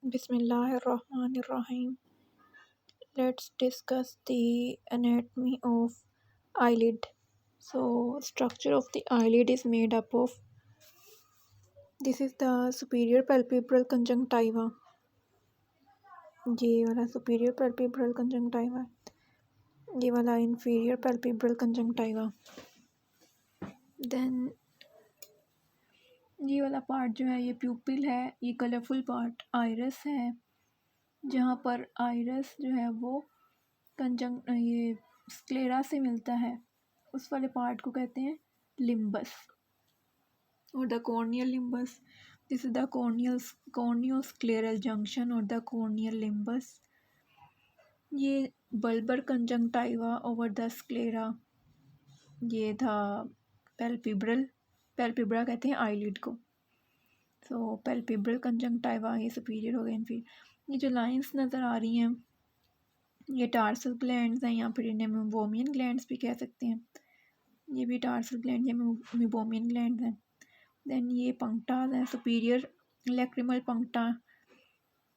Bismillahirrahmanirrahim. Let's discuss the anatomy of eyelid. So, structure of the eyelid is made up of this is the superior palpebral conjunctiva. ये वाला superior palpebral conjunctiva. ये वाला inferior palpebral conjunctiva. Then ये वाला part जो है ये प्यूपिल है, ये कलरफुल पार्ट आइरस है, जहाँ पर आइरस जो है वो ये स्क्लेरा से मिलता है, उस वाले पार्ट को कहते हैं लिम्बस और the corneal limbus. This is the corneoscleral junction और द कॉर्नियल लिम्बस. ये bulbar conjunctiva over the sclera. ये था पैल्पिब्रा कहते हैं आईलिड को. सो पैल्पिब्रल कंजंक्टाइवा ये सुपीरियर हो गए. इनफीरियर ये जो लाइंस नज़र आ रही हैं ये टार्सल ग्लैंड्स हैं, या फिर इन्हें मेबोमियन ग्लैंड्स भी कह सकते हैं. ये भी टार्सल ग्लैंड या मेबोमियन ग्लैंड्स हैं. देन ये पंक्टास हैं, superior lacrimal puncta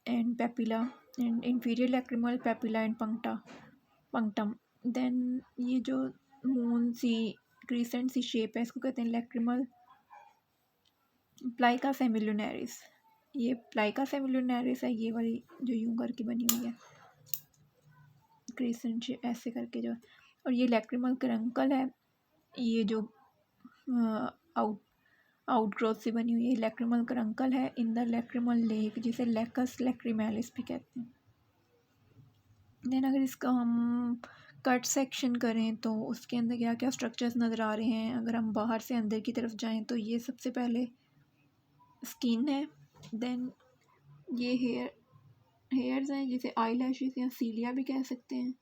and papilla and inferior lacrimal papilla and punctum. Then ये जो मून सी क्रीसेंट सी शेप है इसको कहते हैं लैक्रिमल प्लाइका सेमिलुनैरिस. ये प्लाइका सेमिलुनैरिस है, ये वाली जो यूं करके बनी हुई है क्रीसेंट शेप ऐसे करके जो. और ये लैक्रिमल करंकल है, ये जो आउटग्रोथ से बनी हुई है लैक्रिमल करंकल है इन द लैक्रिमल लेक, जिसे लैकस लैक्रिमैलिस भी कहते हैं. देन अगर इसका हम कट सेक्शन करें तो उसके अंदर क्या क्या स्ट्रक्चर्स नज़र आ रहे हैं. अगर हम बाहर से अंदर की तरफ जाएं तो ये सबसे पहले स्किन है. देन ये हेयर्स हैं जिसे आई लैशेस या सीलिया भी कह सकते हैं.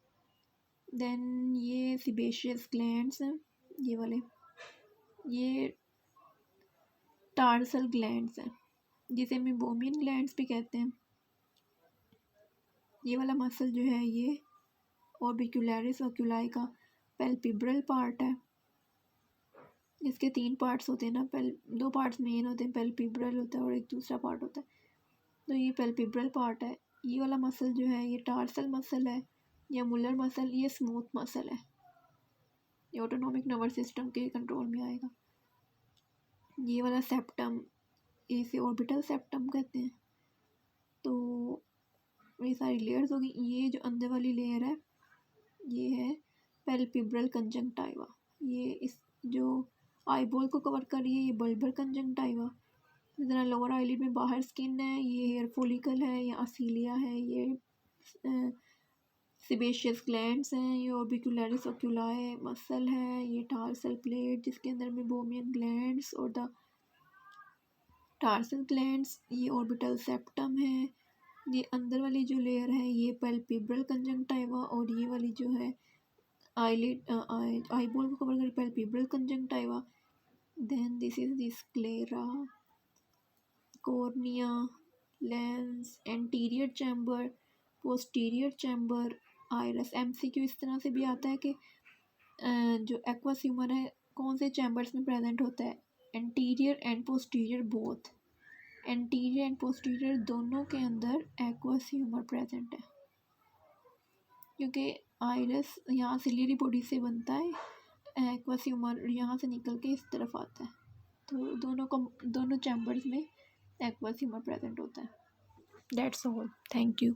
देन ये सिबेशियस ग्लैंड्स हैं, ये वाले ये टार्सल ग्लैंड्स हैं जिसे मेबोमियन ग्लैंड्स भी कहते हैं. ये वाला मसल जो है ये ऑर्बिक्युलरिस ओक्यूलाई का पैल्पिब्रल पार्ट है. इसके 3 पार्ट्स होते हैं ना, 2 पार्ट्स मेन होते हैं, पैल्पिब्रल होता है और एक दूसरा पार्ट होता है. तो ये पैल्पिब्रल पार्ट है. ये वाला मसल जो है ये टार्सल मसल है या मुलर मसल, ये स्मूथ मसल है, ये ऑटोनॉमिक नर्वस सिस्टम के कंट्रोल में आएगा. ये वाला सेप्टम इसे ऑर्बिटल सेप्टम कहते हैं. तो ये सारी लेयर्स होगी. ये जो अंदर वाली लेयर है ये है पैल्पिब्रल कंजंक्टाइवा. ये इस जो आईबॉल को कवर कर रही है ये बल्बर कंजंक्टाइवा. इस तरह लोअर आईलिड में बाहर स्किन है, ये हेयर फॉलिकल है या असीलिया है, ये सिबेशियस ग्लैंड्स हैं, ये ऑर्बिक्युलरिस ओक्यूलाई मसल है, ये टार्सल प्लेट जिसके अंदर मेबोमियन ग्लैंड्स और द टार्सल ग्लैंड्स, ये ऑर्बिटल सेप्टम है. ये अंदर वाली जो लेयर है ये पैल्पिब्रल कंजंक्टाइवा और ये वाली जो है आईलिड आईबॉल को कवर कर palpebral conjunctiva. Then this is the sclera, cornea, lens, anterior chamber, posterior chamber, iris. MCQ इस तरह से भी आता है कि जो एक्वस ह्यूमर है कौन से चैम्बर्स में प्रेजेंट होता है, anterior and posterior both. Anterior and posterior दोनों के अंदर एक्वस ह्यूमर प्रेजेंट है, क्योंकि आइरस यहाँ सिलियरी बॉडी से बनता है, एक्वस ह्यूमर यहाँ से निकल के इस तरफ आता है. तो दोनों चैम्बर्स में एक्वस ह्यूमर प्रेजेंट होता है. That's all. Thank you.